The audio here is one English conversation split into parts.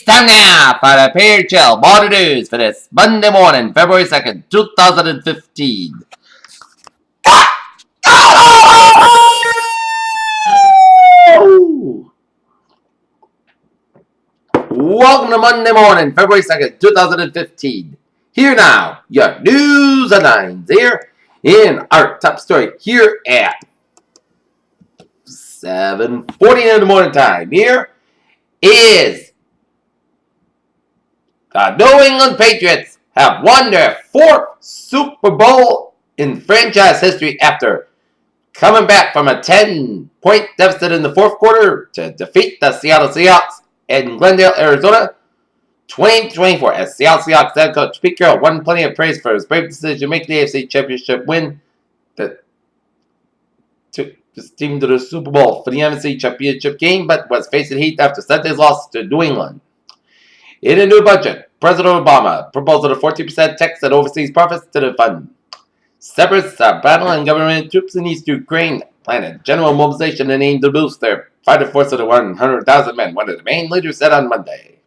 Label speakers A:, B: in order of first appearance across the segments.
A: time now for the Peer Chill Morning News for this Monday morning, February 2nd, 2015. Welcome to Monday morning, February 2nd, 2015. Here now, your news headlines here in our top story here at 7:40 in the morning time. Here is the New England Patriots have won their fourth Super Bowl in franchise history after coming back from a 10-point deficit in the fourth quarter to defeat the Seattle Seahawks in Glendale, Arizona, 2024. As Seattle Seahawks head coach Pete Carroll won plenty of praise for his brave decision to make the AFC Championship win that took his team to the Super Bowl for the NFC Championship game, but was facing heat after Sunday's loss to New England. In a new budget, President Obama proposed a 14% tax on overseas profits to the fund. Separatists are battling government troops in East Ukraine, planning general mobilization and aim to boost their fighting force to 100,000 men, one of the main leaders said on Monday.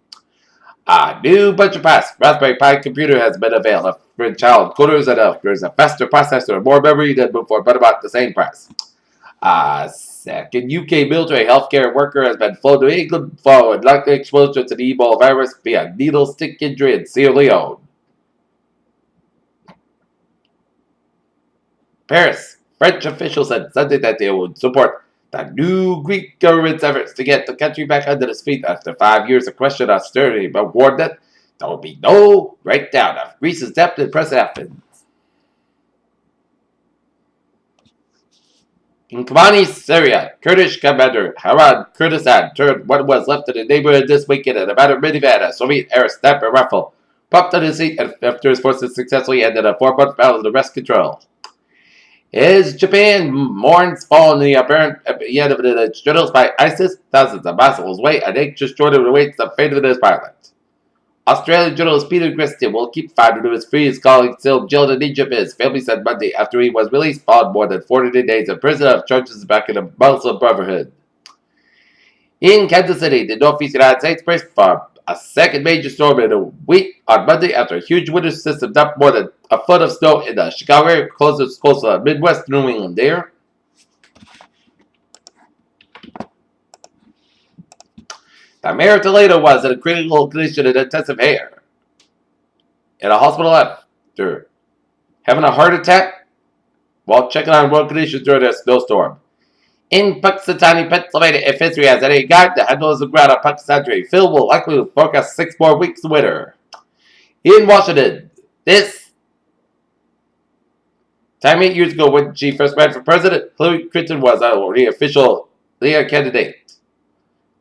A: A new budget passed. Raspberry Pi computer has been available for child coders and there's a faster processor and more memory than before, but about the same price. A second UK military healthcare worker has been flown to England following likely exposure to the Ebola virus via needle stick injury in Sierra Leone. Paris, French officials said Sunday that they would support the new Greek government's efforts to get the country back under its feet after 5 years of questioned austerity, but warned that there will be no breakdown of Greece's debt in press Athens. In Kobani, Syria, Kurdish commander Haran Kurdistan turned what was left of the neighborhood this weekend in a battered minivan, a Soviet-era sniper rifle, popped on his seat after his forces successfully ended a 4-month battle to wrest control. As Japan mourns following the apparent end of the struggles by ISIS, thousands of miles away, an anxious Jordan awaits the fate of this pilot. Australian journalist Peter Christian will keep fighting to his free. His colleague still jailed in Egypt, his family said Monday after he was released following more than 40 days in prison of charges back in the Muslim Brotherhood. In Kansas City, the northeast United States braced for a second major storm in a week on Monday after a huge winter system dumped more than a foot of snow in the Chicago area, closest coastal Midwest New England there. The mayor of Toledo was in a critical condition in intensive care in a hospital after having a heart attack while checking on road conditions during a snowstorm. In Punxsutawney, Pennsylvania, if history has any guide, the handle is the ground on Punxsutawney. Phil will likely forecast 6 more weeks of winter. In Washington, this time 8 years ago when she first ran for president, Hillary Clinton was the official leader candidate.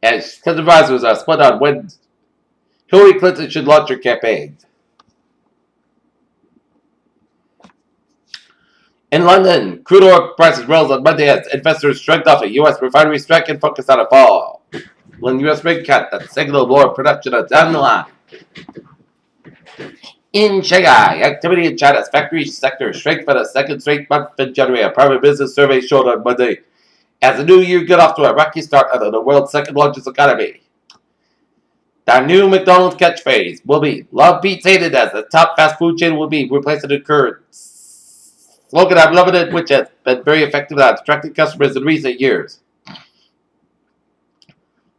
A: And advisors are split on when Hillary Clinton should launch her campaign. In London, crude oil prices rose on Monday as investors shrugged off a U.S. refinery strike and focused on a fall. When U.S. rig cut that signaled lower production down the line. In Shanghai, activity in China's factory sector shrank for the second straight month in January, a private business survey showed on Monday, as the new year got off to a rocky start under the world's second largest economy. The new McDonald's catchphrase will be "Love beats hated" as the top fast food chain will be replacing the current slogan "I'm loving it," which has been very effective at attracting customers in recent years.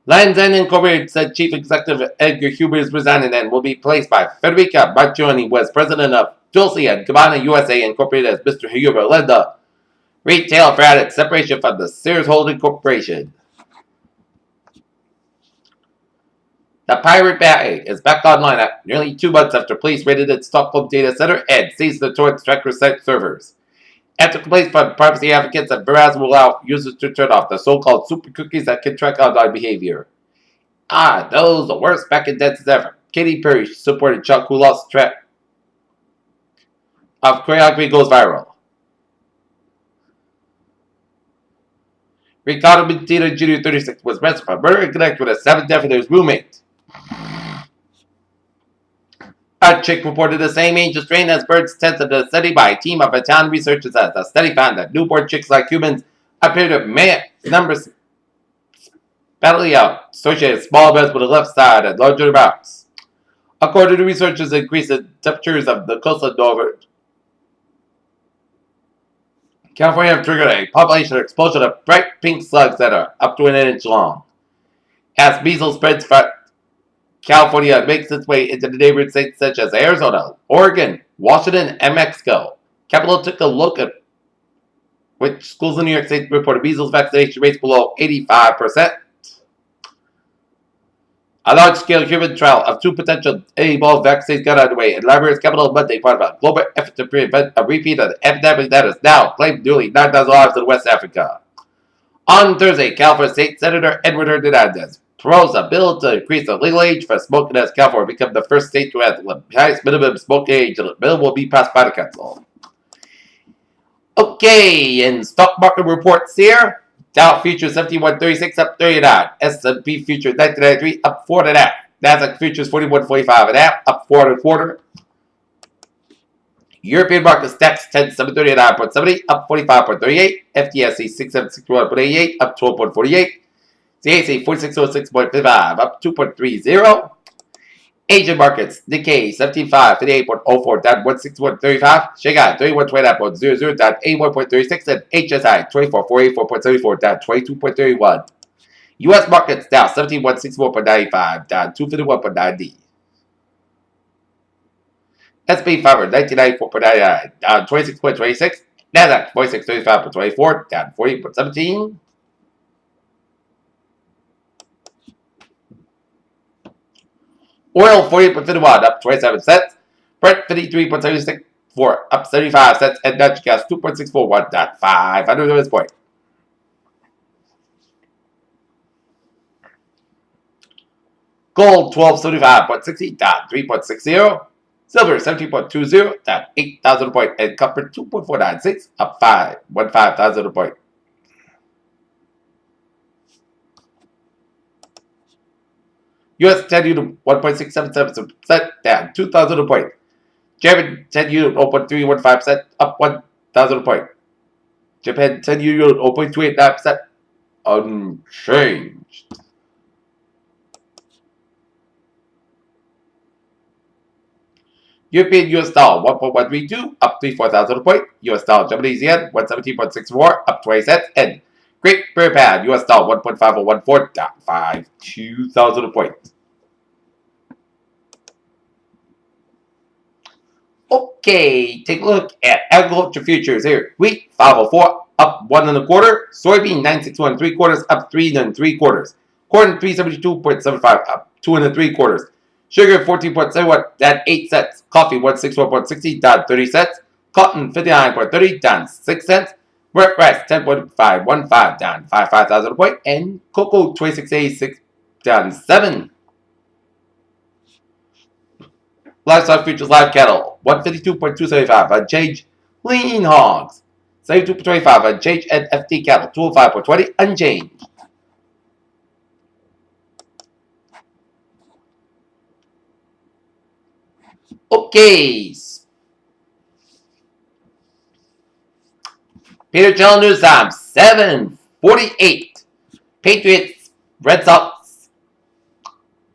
A: Lions End Incorporated said Chief Executive Edgar Huber is resigning and will be replaced by Federica Marchioni, who was president of Dolce & Gabbana USA Incorporated, as Mr. Huber led the retail for its separation from the Sears Holding Corporation. The Pirate Bay is back online at nearly 2 months after police raided its Stockholm data center and seized the torrent tracker site servers. After complaints from privacy advocates that Verizon will allow users to turn off the so-called super cookies that can track online behavior. Those the worst back-end dances ever. Katy Perry supported Chuck, who lost track of choreography, goes viral. Ricardo Medina Jr., 36, was arrested for murder and connected with a 7th death of his roommate. A chick reported the same age of strain as birds tested in a study by a team of Italian researchers as the study found that newborn chicks like humans appear to have numbers battling out associated small events with the left side and larger amounts. According to researchers, increase in temperatures of the coastal northern California have triggered a population explosion of bright pink slugs that are up to an inch long. As measles spreads from California makes its way into the neighboring states such as Arizona, Oregon, Washington, and Mexico. Capitol took a look at which schools in New York State reported measles vaccination rates below 85%. A large-scale human trial of two potential evolved vaccines got underway in Liberia's capital Monday, part of a global effort to prevent a repeat of the epidemic that has now claimed nearly 9,000 lives in West Africa. On Thursday, California State Senator Edward Hernandez proposed a bill to increase the legal age for smoking as California become the first state to have the highest minimum smoking age, and the bill will be passed by the council. Okay, in stock market reports here, Dow futures 7136 up 39, S&P futures 1993 up 4.5, Nasdaq futures 4145.5 up 4.25. European markets DAX 10739.70 up 45.38, FTSE 6761.88 up 12.48, CAC 4606.55 up 2.30. Asian markets, Nikkei 7558.04 down 161.35, Shanghai 3129.00 down 81.36, and HSI 24484.74 down 22.31. US markets down 17164.95 down 251.90. S&P 500 1994.99 down 26.26, Nasdaq 4635.24 down 40.17. Oil 48.51 up 27 cents. Brent 53.76 up 75 cents. And natural gas 2.641 down 500 of this point. Gold 1275.60 down 3.60. Silver 17.20 down 8,000 a point. And copper 2.496 up 5,000 a point. US 10 unit 1.677% down 2,000 a point. German 10 unit 0.315% up 1,000 a point. Japan 10 unit 0.289% unchanged. European US dollar 1.132 up 34,000 a point. US dollar Japanese yen 117.64 up 20 cents. And Great Britain pound US dollar 1.5014 down 2,000 a point. Okay, take a look at agriculture futures here. Wheat 504 up 1 1/4. Soybean 961 3/4 up 3 3/4. Corn 372.75 up 2 3/4. Sugar 14.71 down 8 cents. Coffee 161.60 down 30 cents. Cotton 59.30 down 6 cents. Wheat rice 10.515 down 5,000 a point. And cocoa 26.86 down 7. Livestock futures live cattle 152.275 unchanged. Lean hogs 72.25 unchanged. And FT cattle 205.20 unchanged. Okay. Peter Channel News Time 7:48. Patriots, Red Sox,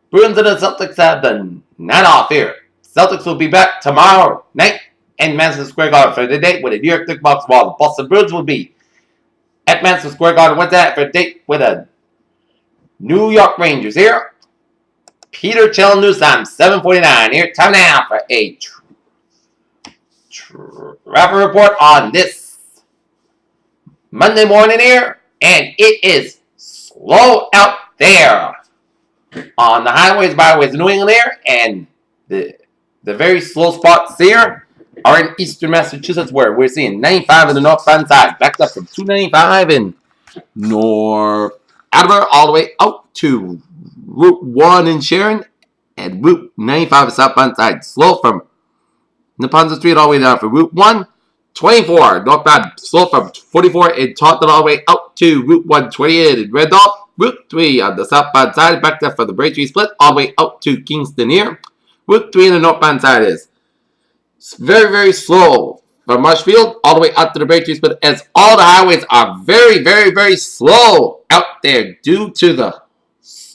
A: Bruins, and the Celtics have the night off here. Celtics will be back tomorrow night in Madison Square Garden for the date with a New York Knicks while the Boston Bruins will be at Madison Square Garden Wednesday night for a date with the New York Rangers here. Peter Channel News Time 7:49 here. Time now for a traffic report on this Monday morning here, and it is slow out there on the highways, byways of New England here, and the very slow spots here are in eastern Massachusetts, where we're seeing 95 in the northbound side, backed up from 295 in North Attleboro all the way out to Route 1 in Sharon, and Route 95 southbound side, slow from Neponset Street all the way down for Route 1. 24 northbound, slow from 44 in Taunton all the way out to Route 128 in Randolph. Route 3 on the southbound side, backed up from the Braintree split all the way out to Kingston here. Route 3 on the northbound side is very, very slow from Marshfield all the way out to the Braintree split, as all the highways are very, very, very slow out there due to the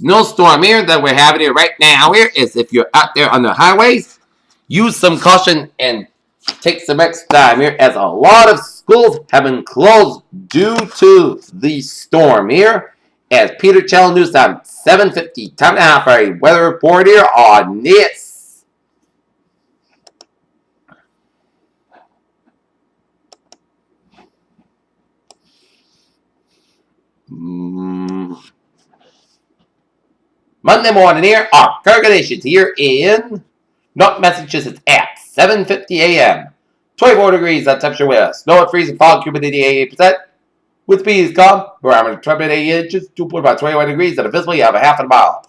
A: snowstorm here that we're having here right now here is if you're out there on the highways, use some caution and take some extra time here as a lot of schools have been closed due to the storm here. As Peter Channel News time 7:50, time now for a weather report here on this. Monday morning here, our current conditions here in North Massachusetts at 7:50 a.m. 24 degrees on temperature with snow and freezing fog, humidity 88%. With speed calm, barometer 28 inches, 21 degrees, and a visibility of a half a mile.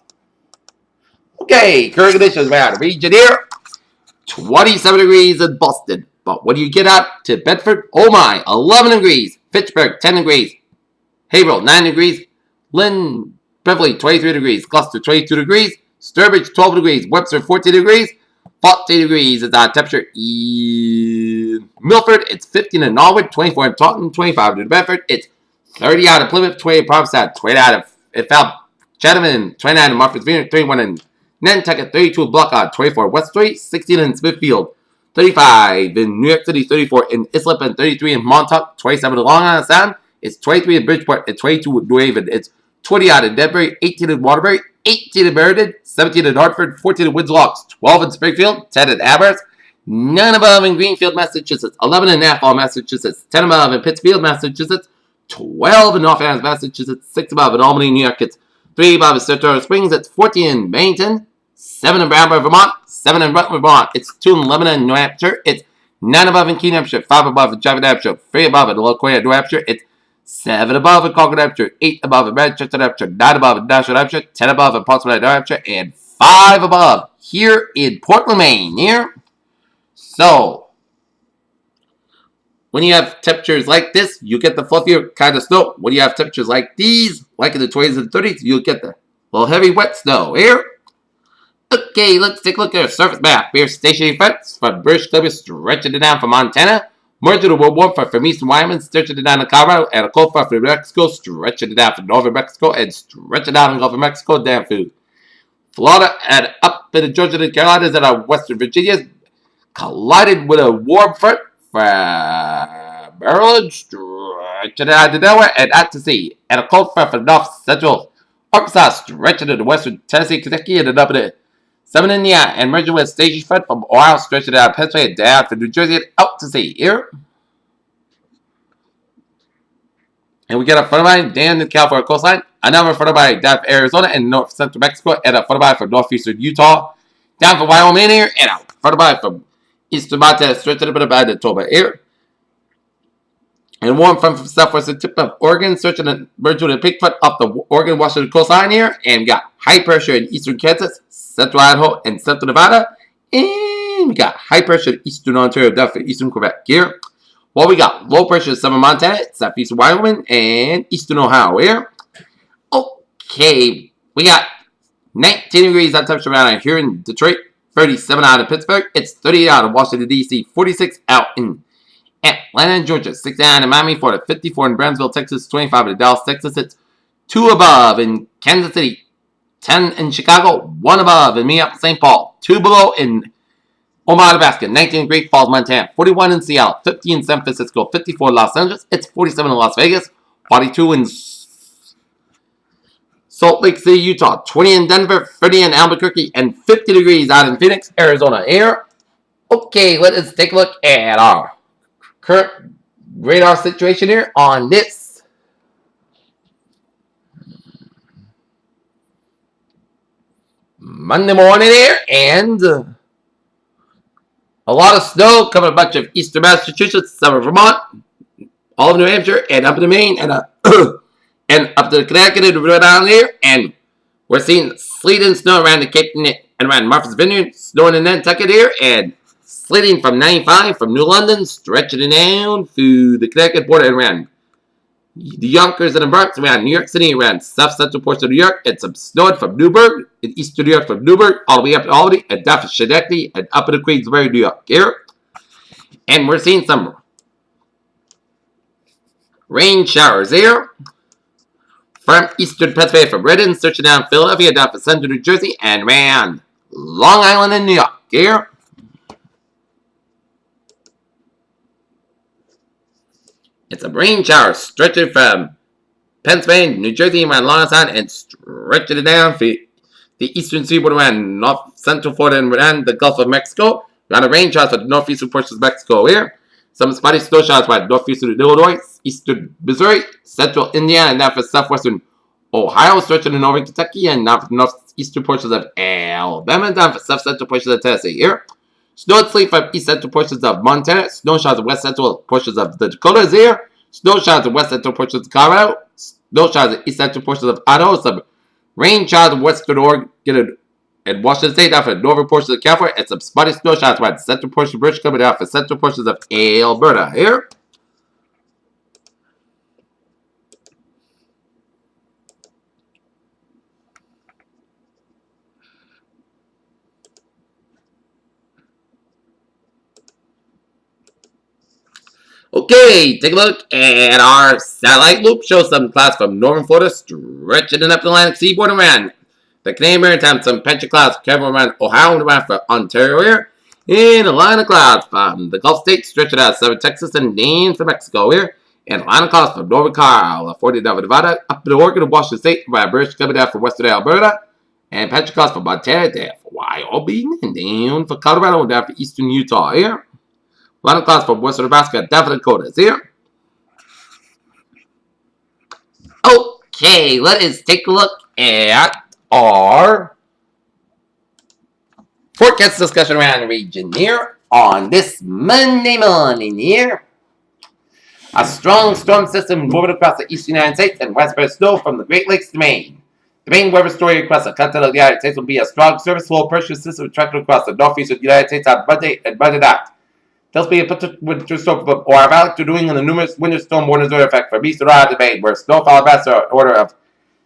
A: Okay, current conditions around the region here. 27 degrees in Boston. But when you get out to Bedford, oh my, 11 degrees. Fitchburg, 10 degrees. Haverhill, 9 degrees. Lynn, Beverly, 23 degrees. Gloucester, 22 degrees. Sturbridge, 12 degrees. Webster, 14 degrees. 40 degrees is our temperature in Milford. It's 15 in Norwood, 24 in Taunton, 25 in Bedford. It's 30 out of Plymouth, 28 in Provincetown, 20 out of Chatham, 29 in Martha's Vineyard, 31 in Nantucket, 32 in Blockard, 24 in Westbury, 16 in Smithfield, 35 in New York City, 34 in Islip, and 33 in Montauk, 27 in Long Island Sound. It's 23 in Bridgeport, and 22 in New Haven. It's 20 out in Dedbury, 18 in Waterbury, 18 in Meriden, 17 in Hartford, 14 in Windsor Locks, 12 in Springfield, 10 in Amherst, 9 above in Greenfield, Massachusetts, 11 in Athol, Massachusetts, 10 above in Pittsfield, Massachusetts, 12 in North Adams, Massachusetts, 6 above in Albany, New York. It's 3 above in Saratoga Springs. It's 14 in Bennington, 7 in Bramber, Vermont, 7 in Rutland, Vermont. It's 2 in Lebanon, New Hampshire. It's 9 above in Keene, New Hampshire, 5 above in Chatham, New Hampshire, 3 above in Locoya, New Hampshire. It's 7 above in Concord, New Hampshire, 8 above in Manchester, New Hampshire, 9 above in Nashville, New Hampshire, 10 above in Portsmouth, New Hampshire, and 5 above here in Portland, Maine. Here. So, when you have temperatures like this, you get the fluffier kind of snow. When you have temperatures like these, like in the 20s and 30s, you'll get the little heavy wet snow here. Okay, let's take a look at our surface map. Here's stationary fronts from British Columbia, stretching it down from Montana. Merging the warm front from eastern Wyoming, stretching it down to Colorado, and a cold front from Mexico, stretching it down from northern Mexico, and stretching down in Gulf of Mexico, down through Florida, and up in the Georgia and Carolinas and our western Virginia, collided with a warm front from Maryland, stretching it out to Delaware, and out to sea, and a cold front from north central Arkansas, stretching into western Tennessee, Kentucky, and up in the Southern Indiana, and merging with a station front from Ohio, stretching out Pennsylvania, down from New Jersey, and out to sea. Here. And we got a front of mine down the California coastline, another front of mine down from Arizona and north central Mexico, and a front of mine from northeastern Utah, down from Wyoming here, and a front of mine from eastern Montana, stretching a bit of Manitoba here. And warm front from southwestern tip of Oregon, stretching and merging with a pink front up the Oregon-Washington coastline here, and we got high pressure in eastern Kansas, central Idaho, and central Nevada. And we got high pressure in eastern Ontario, down for eastern Quebec here. Well, we got low pressure in southern Montana, southeastern Wyoming, and eastern Ohio here. Okay, we got 19 degrees on temperature around here in Detroit, 37 out of Pittsburgh. It's 38 out of Washington, D.C., 46 out in Atlanta, Georgia, 69 in Miami, Florida, 54 in Brownsville, Texas, 25 in Dallas, Texas. It's 2 above in Kansas City, 10 in Chicago, 1 above in Minneapolis, St. Paul, 2 below in Omaha, Nebraska, 19 in Great Falls, Montana, 41 in Seattle, 50 in San Francisco, 54 in Los Angeles, it's 47 in Las Vegas, 42 in Salt Lake City, Utah, 20 in Denver, 30 in Albuquerque, and 50 degrees out in Phoenix, Arizona. Here. Okay, let us take a look at our current radar situation here on this Monday morning here, and a lot of snow coming a bunch of eastern Massachusetts, some of Vermont, all of New Hampshire, and up to Maine, and and up to Connecticut and right down here, and we're seeing sleet and snow around the Cape and around Martha's Vineyard, snowing in Nantucket here, and sleeting from 95 from New London, stretching it down through the Connecticut border and around the Yonkers and the Bronx, around New York City, around south central portion of New York, and some snowing from Newburgh, in eastern New York from Newburgh, all the way up to Albany, and down to Schenectady, and up into Queensbury, New York here. And we're seeing some rain showers here From eastern Pennsylvania, from Redden, searching down Philadelphia, down to central New Jersey, and ran Long Island and New York. Here. It's a rain shower stretching from Pennsylvania, New Jersey, around Long Island, and stretching it down for the eastern seaboard around north central Florida and around the Gulf of Mexico. Around the rain showers for the northeastern portions of Mexico here. Some spotty snow showers by northeastern Illinois, eastern Missouri, central Indiana, and now for southwestern Ohio, stretching to northern Kentucky, and now for the northeastern portions of Alabama, and down for south central portions of Tennessee here. Snow and sleet from east central portions of Montana, snow showers in west central portions of the Dakotas here, snow showers in west central portions of Colorado, snow showers in east central portions of Idaho, some rain showers in western Oregon and Washington State, down for northern portions of California, and some spotty snow showers around central portions of British Columbia, down for central portions of Alberta here. Okay, take a look at our satellite loop. Shows some clouds from northern Florida stretching up the Atlantic seaboard around the Canadian Maritime. Some patchy clouds covering around Ohio and around for Ontario here. And a line of clouds from the Gulf States stretching out southern Texas and into Mexico here. And a line of clouds from northern California down to Nevada, up to Oregon and Washington State, around British coming down from western Alberta. And patchy clouds from Montana down for Wyoming and down for Colorado and down for eastern Utah here. A lot of clouds from western Nebraska, down for the Dakotas here. Okay, let us take a look at our forecast discussion around the region here on this Monday morning here. A strong storm system moving across the eastern United States and widespread snow from the Great Lakes to Maine. The main weather story across the continent of the United States will be a strong surface low pressure system tracking across the northeastern United States on Monday and Monday night. There'll be a potential winter storm from Ohio Valley to New England and numerous winter storm warnings are in effect from eastern Ohio to Maine, where snowfall amounts are an order of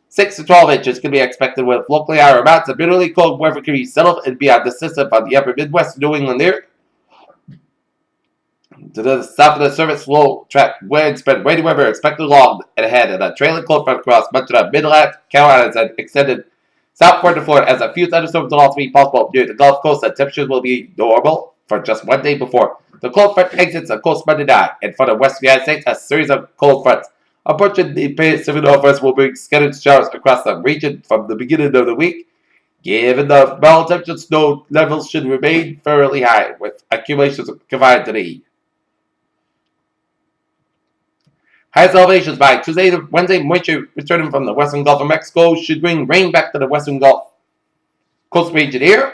A: 6 to 12 inches can be expected, with locally higher amounts of bitterly cold weather can be settled and be on the system from the upper Midwest to New England there. To the south of the surface, low track wind spread rainy weather expected along and ahead, and a trailing cold front across much of the Mid-Atlantic, Carolinas, and extended southward to Florida as a few thunderstorms will also be possible near the Gulf Coast, and temperatures will be normal for just one day before the cold front exits the coast Monday night, and for the western United States, a series of cold fronts approaching the Pacific Northwest will bring scattered showers across the region from the beginning of the week. Given the mild temperature, snow levels should remain fairly high, with accumulations confined to the highest elevations by Tuesday to Wednesday. Moisture returning from the western Gulf of Mexico should bring rain back to the western Gulf Coast region here.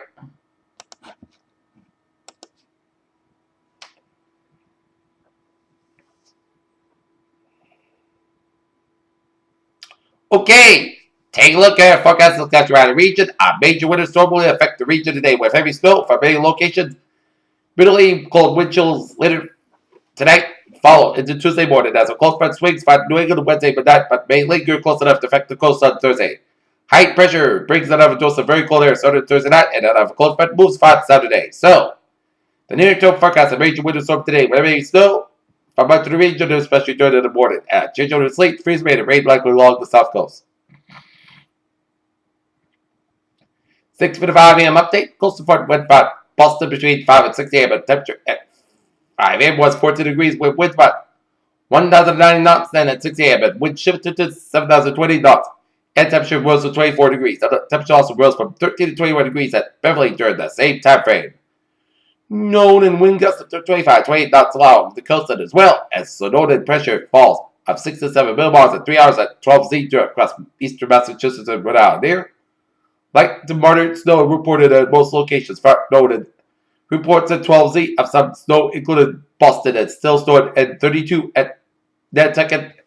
A: Okay, take a look at our forecast discussion around the region. A major winter storm will affect the region today with heavy snow for many locations. Bitterly cold wind chills later tonight follow into Tuesday morning as a cold front swings by New England Wednesday midnight, but may linger close enough to affect the coast on Thursday. High pressure brings another dose of very cold air starting Thursday night, and another cold front moves far Saturday. So, the near-term forecast of major winter storm today with heavy snow from much of the region, especially during the morning. Change over to sleet, freeze made, and rain likely along the south coast. 6:55 a.m. update. Coastal front wind about Boston between 5 and 6 a.m. and temperature at 5 a.m. was 14 degrees with wind about 1,090 knots. Then at 6 a.m. and wind shifted to 7,020 knots. And temperature rose to 24 degrees. The temperature also rose from 13 to 21 degrees at Beverly during the same time frame. Known in wind gusts of 25 to 28 knots along the coastline, as well as noted pressure falls of 6 to 7 millibars in 3 hours at 12 Z across eastern Massachusetts and Rhode Island. There, light to moderate snow reported at most locations. Noted reports at 12 Z of some snow, included Boston, and still stored at 32 at Nantucket.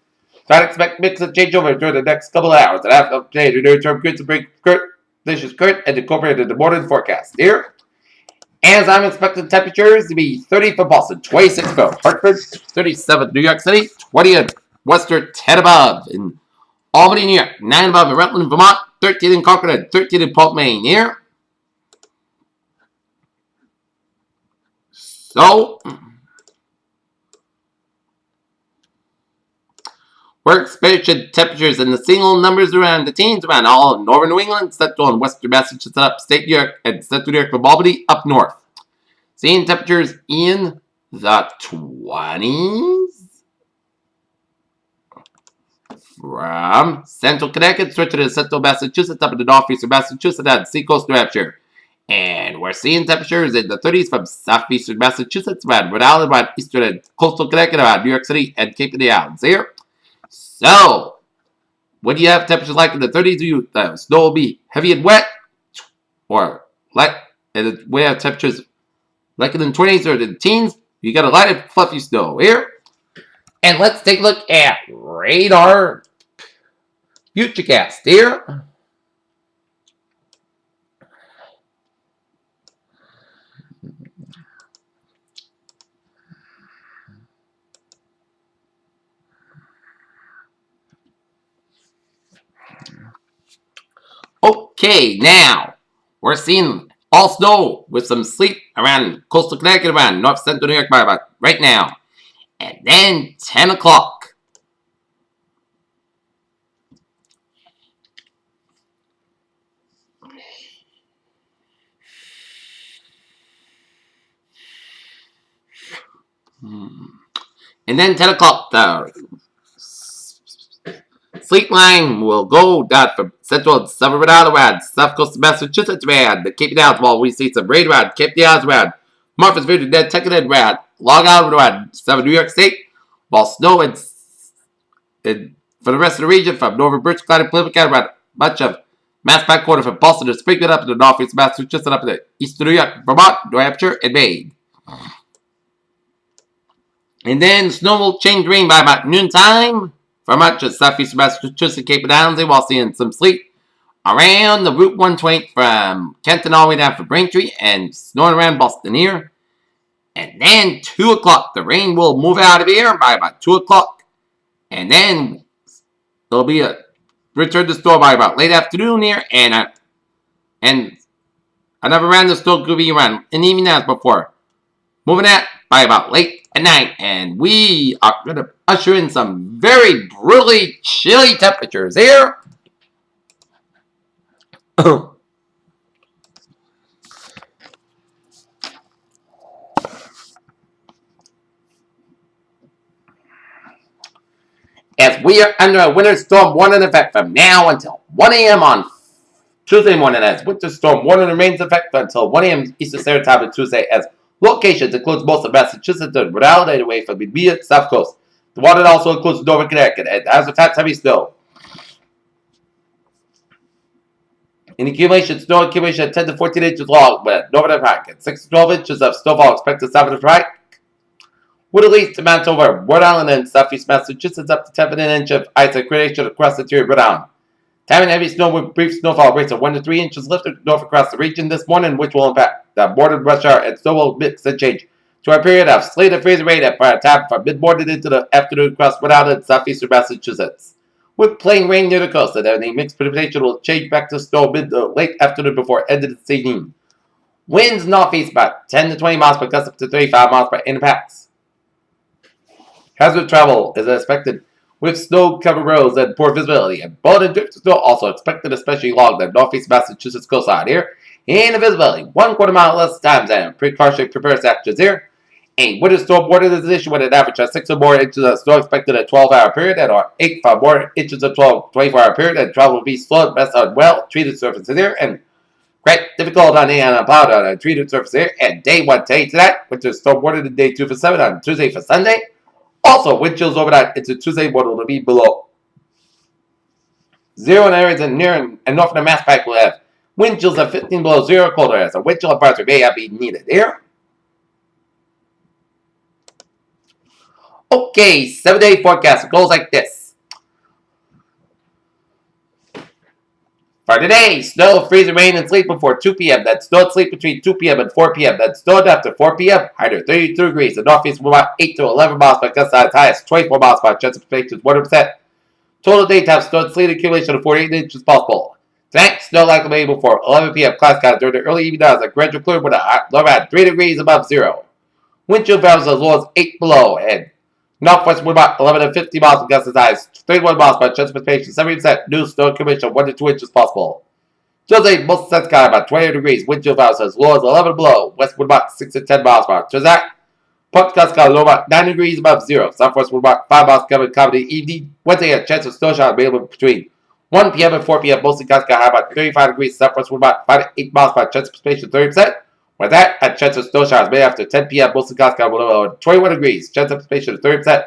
A: Don't expect mix and changeover during the next couple of hours. And after today, the near-term grid to bring conditions current and incorporated in the morning forecast. Here, as I'm expecting temperatures to be 30 for Boston, 26 for Hartford, 37 New York City, 20 in Worcester, 10 above in Albany, New York, 9 above in Rutland, Vermont, 13 in Concord, and 13 in Polk, Maine. Here. So, We're experiencing temperatures in the single numbers around the teens around all of northern New England, central and western Massachusetts, upstate New York, and central New York with Albany up north. Seeing temperatures in the 20s. From central Connecticut, switching to central Massachusetts, up in the northeastern Massachusetts, and seacoast New Hampshire. And we're seeing temperatures in the 30s from southeastern Massachusetts, around Rhode Island, around eastern and coastal Connecticut, around New York City, and Cape of the Islands here. So, when you have temperatures like in the 30s, the snow will be heavy and wet, or and we have temperatures like in the 20s or the teens, you got a light and fluffy snow here. And let's take a look at radar futurecast here. Okay, now we're seeing all snow with some sleet around coastal Connecticut, around north central New York by about right now. And then 10 o'clock. And then 10 o'clock, the sleet line will go down from central and southern Rhode Island around south coast of Massachusetts around the Cape of the Islands, while we see some rain around Cape of the Islands around Martha's Vineyard, Nantucket around Long Island around southern New York State, while snow and for the rest of the region from northern Berkshire County, Plymouth County, around much of Mass back quarter from Boston to Springfield up in the northeast of Massachusetts, up in the eastern New York, Vermont, New Hampshire, and Maine. And then snow will change rain by about noontime for much of southeastern Massachusetts, Cape of the Islands, while seeing some sleet around the Route 120 from Kenton all the way down for Braintree and snowing around Boston here. And then 2 o'clock, the rain will move out of here by about 2 o'clock. And then there'll be a return to snow by about late afternoon here. And another round of snow could be around in the evening as before. Moving that by about late at night. And we are going to usher in some very brutally chilly temperatures here. As we are under a winter storm warning effect from now until 1 a.m. on Tuesday morning, as winter storm warning remains in effect until 1 a.m. Eastern Standard Time on Tuesday, as locations includes most of Massachusetts and Rhode Island away from the immediate south coast. The warning also includes northern Connecticut and has attached heavy snow. In accumulation, snow accumulation of 10 to 14 inches long, with northern Hike and 6 to 12 inches of snowfall expected south of the Hike. With at least amount over Rhode Island and southeast Massachusetts, up to 10 to 10 inches of ice accretion across the interior of Rhode Island. Time and heavy snow with brief snowfall rates of 1 to 3 inches lifted north across the region this morning, which will impact the morning rush hour, and snow will mix and change to a period of sleet and freezing rain at time from mid-morning into the afternoon across Rhode Island and southeastern Massachusetts. With plain rain near the coast, and any mixed precipitation will change back to snow mid to late afternoon before end of the evening. Winds northeast about 10 to 20 miles per gust up to 35 miles per impacts. Hazard travel is expected with snow-covered roads and poor visibility, and bold and drifted snow also expected, especially along the northeast Massachusetts coastline here. And the visibility, 1/4 mile less times and precautionary preparedness actions here. A winter storm warning is issued with an average of 6 or more inches of snow expected in a 12-hour period, and or 8 or more inches of 24-hour period, and travel will be slow and best on well-treated surfaces here, and great difficult on the unplowed on a treated surface here. And day 1 today tonight, winter storm warning, and day 2 for 7 on Tuesday for Sunday. Also, wind chills overnight into Tuesday morning will be below 0 in areas in near and north of the Mass Pike will have wind chills of 15 below 0 colder areas. So wind chill advisory may not be needed here. Okay, 7-day forecast goes like this. For today, snow, freezing, rain, and sleet before 2 p.m. Then snow and sleet between 2 p.m. and 4 p.m. Then snow after 4 p.m. High to 32 degrees. The northeast will about 8 to 11 miles per gust as high as 24 miles per hour. Chance of precipitation is 100%. Total daytime snow and sleet accumulation of 48 inches possible. Tonight, snow likely may before 11 p.m. Clouds count during the early evening hours. A gradual clear with a low at 3 degrees above zero. Wind chill values as low as 8 below, and Northwest wind about 11 and 50 miles from gusty highs, 31 miles by transportation, 70% new snow commission, 1 to 2 inches possible. Tuesday, most sun sky about 28 degrees, wind chill value says low as 11 below, west wind about 6 to 10 miles per hour. Tuesday, Port Sky low about 9 degrees above zero, southwest wind about 5 miles coming comedy evening. Wednesday, a chance of snow shower available between 1 p.m. and 4 p.m. Mostly sky high about 35 degrees, southwest wind about 5 to 8 miles per hour, chance of precipitation 30%. With that, a chance of snow showers made after 10 p.m. Mostly sky will 21 degrees, chance of precipitation 30%.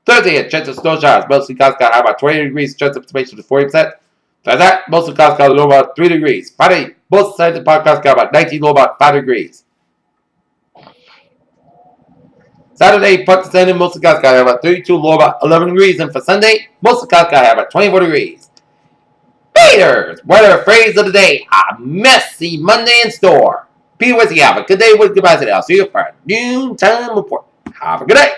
A: Thursday, a chance of snow showers, mostly sky high about 20 degrees, chance of precipitation 40%. For that, mostly sky low about 3 degrees. Friday, both sides of the podcast sky about 19, low about 5 degrees. Saturday, Port Descending, mostly sky about 32, low about 11 degrees. And for Sunday, mostly sky about 24 degrees. Raiders, weather phrase of the day, a messy Monday in store. Peter Wizzy, have a good day with goodbye today. I'll see you for a noontime report. Have a good day.